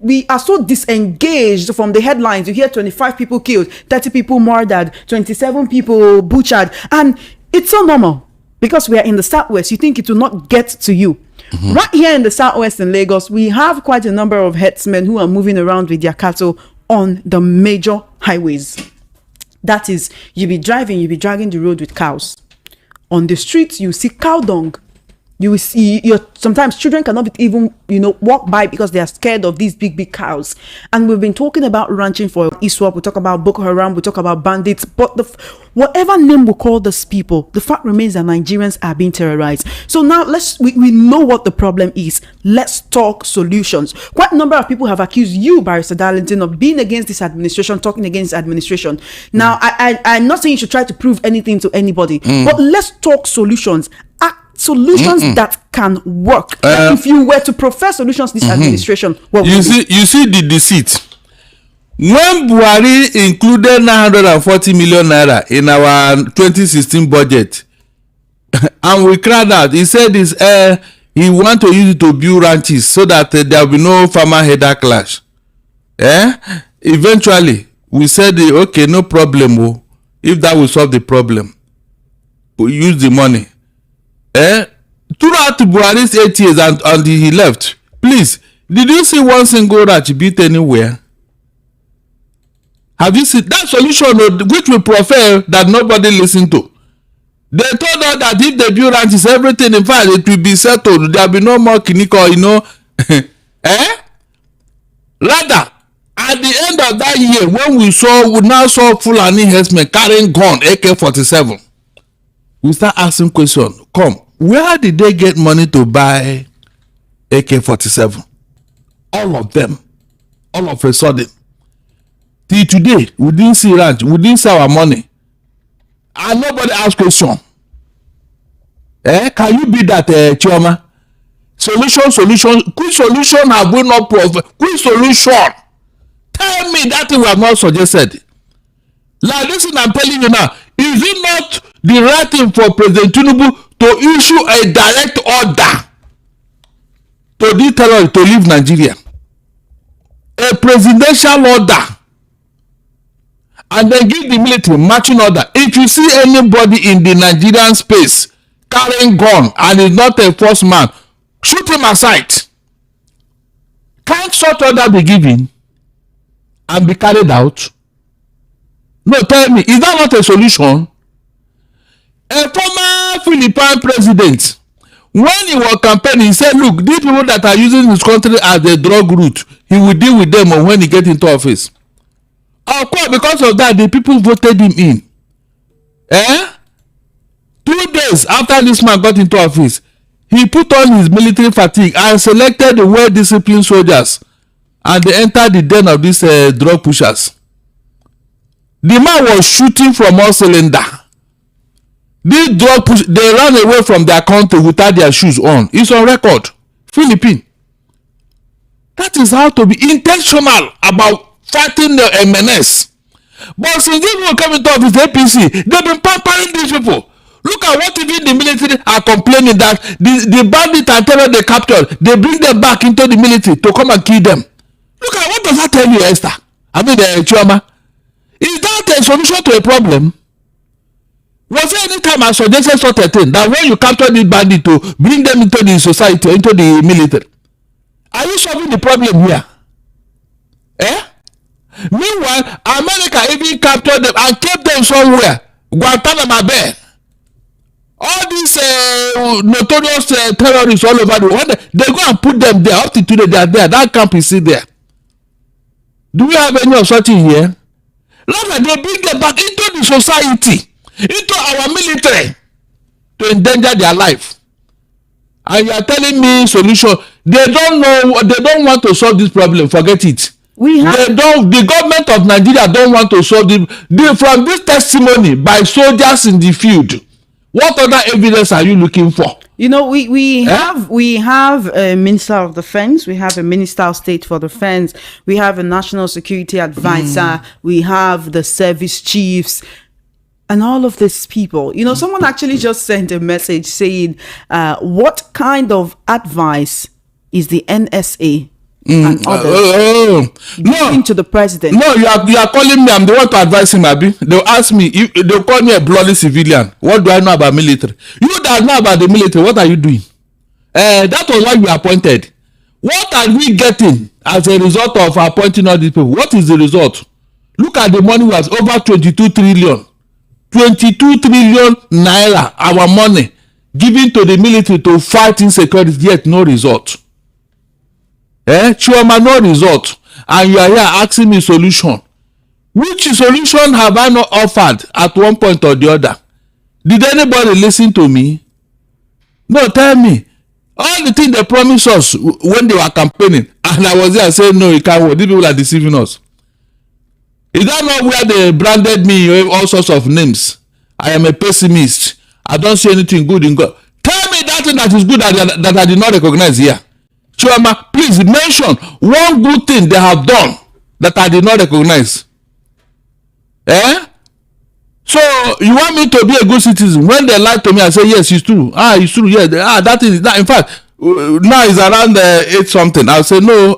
[SPEAKER 2] disengaged from the headlines. You hear 25 people killed, 30 people murdered, 27 people butchered, and it's so normal because we are in the Southwest. You think it will not get to you. Right here in the Southwest in Lagos, we have quite a number of herdsmen who are moving around with their cattle on the major highways. That is, you be dragging the road with cows. On the streets, you see cow dung. You will see sometimes children cannot even walk by because they are scared of these big cows. And we've been talking about ranching for ISWAP. We talk about Boko Haram. We talk about bandits. But whatever name we call these people, the fact remains that Nigerians are being terrorized. So now we know what the problem is. Let's talk solutions. Quite a number of people have accused you, Barrister Darlington, of being against this administration, talking against administration. Now, I'm not saying you should try to prove anything to anybody, but let's talk solutions. Solutions that can work. If you were to profess solutions this administration, what would
[SPEAKER 5] you see the deceit. When Buhari included 940 million naira in our 2016 budget, and we cried out, he said he want to use it to build ranches so that there will be no farmer header clash. Eventually, we said, okay, no problem. If that will solve the problem, we use the money. Throughout Buhari's 8 years until he left, please, did you see one single ranch built anywhere? Have you seen that solution which we prefer that nobody listened to? They told us that if they build ranches, everything, in fact, it will be settled. There will be no more kiniko, Rather, at the end of that year, when we now saw Fulani herdsmen carrying gun, AK-47. We start asking questions. Where did they get money to buy AK-47? All of them. All of a sudden. Till today, we didn't see ranch. We didn't see our money. And nobody asked question. Can you be that, Chioma? Solution. Which solution have we not provided? Which solution? Tell me that we have not suggested. Like this thing I'm telling you now. Is it not the right thing for President Tinubu to issue a direct order to the terrorists to leave Nigeria? A presidential order. And then give the military marching order. If you see anybody in the Nigerian space carrying gun and is not a force man, shoot him aside. Can't such order be given and be carried out? No, tell me, is that not a solution? A former Philippine president, when he was campaigning, he said, look, these people that are using his country as a drug route, he will deal with them when he gets into office. Of course, because of that, the people voted him in. 2 days after this man got into office, he put on his military fatigue and selected the well-disciplined soldiers, and they entered the den of these drug pushers. The man was shooting from all cylinder. These drug push, they ran away from their country without their shoes on. It's on record. Philippines. That is how to be intentional about fighting the MNS. But since these people came into office, APC, they've been pampering these people. Look at what even the military are complaining that the bandit and terror they captured, they bring them back into the military to come and kill them. Look at what does that tell you, Esther? I mean, Chioma. Is that a solution to a problem? Was there any time I suggested such a thing that when you capture the bandit to bring them into the society, into the military? Are you solving the problem here? Eh? Meanwhile, America even captured them and kept them somewhere. Guantanamo Bay. All these notorious terrorists all over the world, they go and put them there. Up to today, they are there. That camp is still there. Do we have any of such in here? Look at they bring them back into the society, into our military, to endanger their life. And you are telling me solution? They don't know. They don't want to solve this problem. Forget it. They don't. The government of Nigeria don't want to solve from this testimony by soldiers in the field. What other evidence are you looking for?
[SPEAKER 2] You know, we have a Minister of Defense, we have a Minister of State for Defense, we have a National Security Advisor, we have the service chiefs, and all of these people. You know, someone actually just sent a message saying, what kind of advice is the NSA and others giving to the president?
[SPEAKER 5] No, you are calling me. I'm the one to advise him, Abi. They'll ask me. They'll call me a bloody civilian. What do I know about military? You that know about the military, what are you doing? That was why you were appointed. What are we getting as a result of appointing all these people? What is the result? Look at the money was over 22 trillion. 22 trillion naira, our money, given to the military to fight insecurity, yet no result. Chioma, no result. And you are here asking me solution. Which solution have I not offered at one point or the other? Did anybody listen to me? No, tell me. All the things they promised us when they were campaigning, and I was there saying, no, it can't work. These people are deceiving us. Is that not where they branded me with all sorts of names? I am a pessimist. I don't see anything good in God. Tell me that thing that is good that I did not recognize here. Chioma, please mention one good thing they have done that I did not recognize. So you want me to be a good citizen when they lie to me and say yes, it's true. It's true. Yes. That is that. In fact, now it's around 8 something. I'll say no.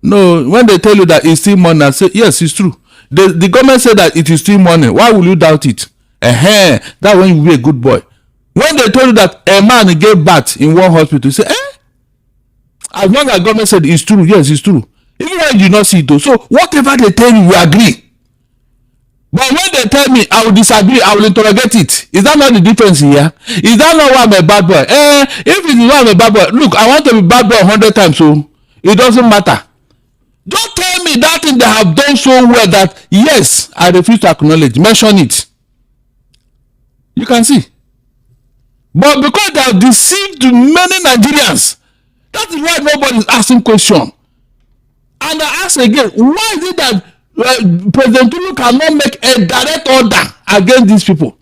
[SPEAKER 5] No. When they tell you that it's still money, I say yes, it's true. The government said that it is still money. Why will you doubt it? That when you be a good boy. When they told you that a man gave birth in one hospital, you say as long as government said it's true, yes, it's true. Even when you do not see it though. So whatever they tell you, we agree. But when they tell me I will disagree, I will interrogate it. Is that not the difference here? Is that not why I'm a bad boy? If it is why I'm a bad boy, look, I want to be bad boy 100 times, so it doesn't matter. Don't tell me that thing they have done so well that yes, I refuse to acknowledge. Mention it. You can see. But because they have deceived many Nigerians, that is why nobody is asking question. And I ask again, why is it that President Tinubu cannot make a direct order against these people?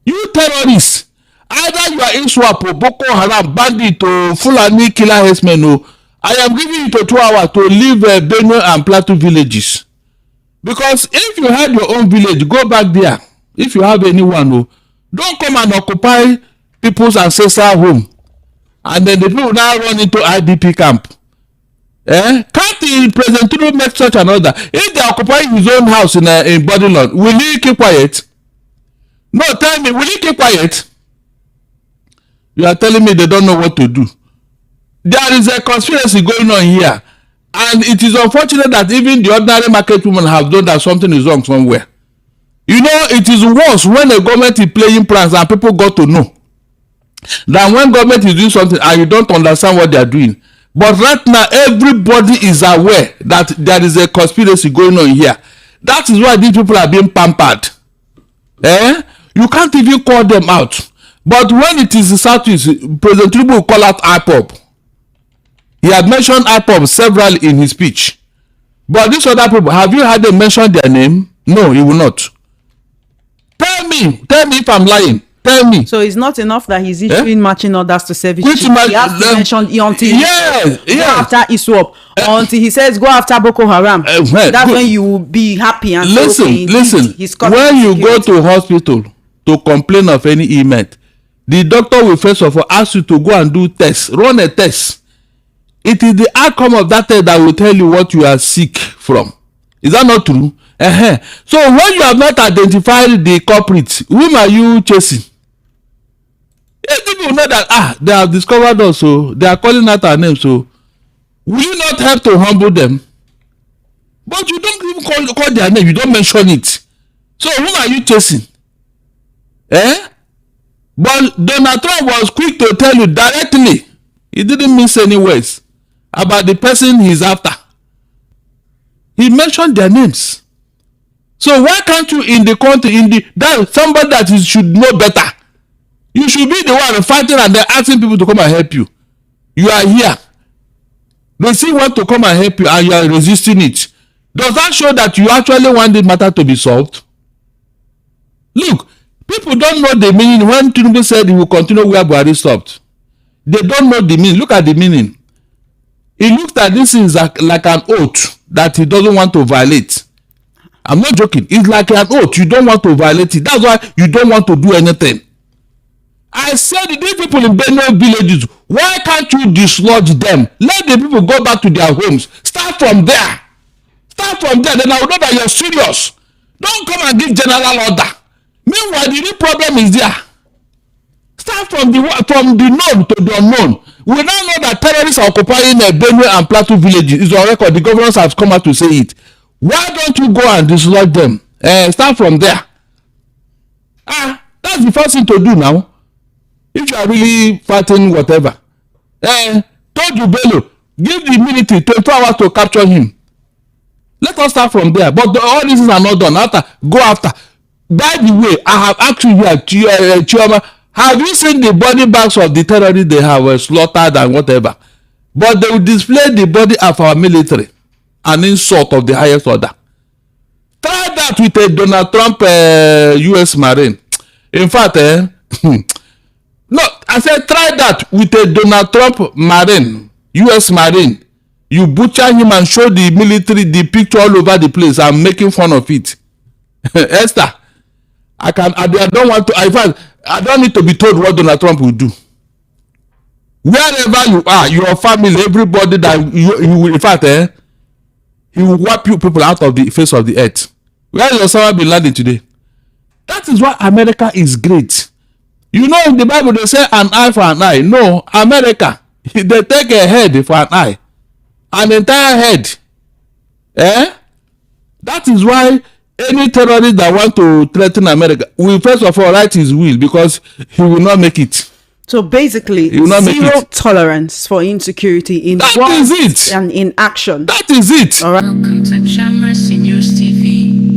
[SPEAKER 5] You terrorists, either you are ISWAP or Boko Haram, bandit or Fulani killer herdsmen, I am giving you 2 hours to leave Benue and Plateau villages. Because if you had your own village, go back there. If you have anyone, don't come and occupy people's ancestral home. And then the people now run into IDP camp. Can't the President Tinubu make such an order? If they occupy his own house in Bodyland, will he keep quiet? No, tell me, will he keep quiet? You are telling me they don't know what to do. There is a conspiracy going on here. And it is unfortunate that even the ordinary market women have done that something is wrong somewhere. You know, it is worse when the government is playing pranks and people got to know than when government is doing something and you don't understand what they are doing. But right now, everybody is aware that there is a conspiracy going on here. That is why these people are being pampered. You can't even call them out. But when it is the Southeast, President Tinubu will call out IPOB. He had mentioned IPOB several in his speech. But these other people, have you heard them mention their name? No, he will not. Tell me me if I'm lying. Tell me.
[SPEAKER 2] So it's not enough that he's issuing marching orders to service chiefs. He has to mention until go after ISWAP, until he says go after Boko Haram. That's when you will be happy and
[SPEAKER 5] listen. When you go to hospital to complain of any ailment, the doctor will first of all ask you to go and do tests, run a test. It is the outcome of that test that will tell you what you are sick from. Is that not true? So when you have not identified the culprit, whom are you chasing? People know that they have discovered us, so they are calling out our names. So will you not have to humble them? But you don't even call their name. You don't mention it. So whom are you chasing? But Donald Trump was quick to tell you directly. He didn't miss any words about the person he's after. He mentioned their names. So why can't you in the country, that somebody that you should know better? You should be the one fighting and then asking people to come and help you. You are here. They still want to come and help you and you are resisting it. Does that show that you actually want the matter to be solved? Look, people don't know the meaning. When Tinubu said he will continue where Barr stopped, they don't know the meaning. Look at the meaning. He looks at this is like an oath that he doesn't want to violate. I'm not joking. It's like an oath. You don't want to violate it. That's why you don't want to do anything. I said these people in Benue villages, why can't you dislodge them? Let the people go back to their homes. Start from there. Then I will know that you're serious. Don't come and give general order. Meanwhile, the real problem is there. Start from the known to the unknown. We now know that terrorists are occupying Benue and Plateau villages. It's on record. The governors have come out to say it. Why don't you go and dislodge them? Start from there. That's the first thing to do now. If you are really fighting whatever. Told you, Bello, give the military 24 hours to capture him. Let us start from there. But all these things are not done. Go after. By the way, I have asked you here, Chioma, have you seen the body bags of the terrorists they have slaughtered and whatever? But they will display the body of our military. An insult of the highest order. Try that with a Donald Trump U.S. Marine. In fact, no, I said try that with a Donald Trump Marine, U.S. Marine. You butcher him and show the military the picture all over the place. I'm making fun of it. Esther, I don't want to. In fact, I don't need to be told what Donald Trump will do. Wherever you are, your family, everybody that you in fact, he will wipe you people out of the face of the earth. Where is Osama bin Laden today? That is why America is great. You know, in the Bible they say an eye for an eye. No, America, they take a head for an eye, an entire head. That is why any terrorist that want to threaten America will first of all write his will, because he will not make it.
[SPEAKER 2] So basically, zero tolerance for insecurity in words and in action.
[SPEAKER 5] That is it.
[SPEAKER 2] All right.
[SPEAKER 6] Welcome to Terrorists TV.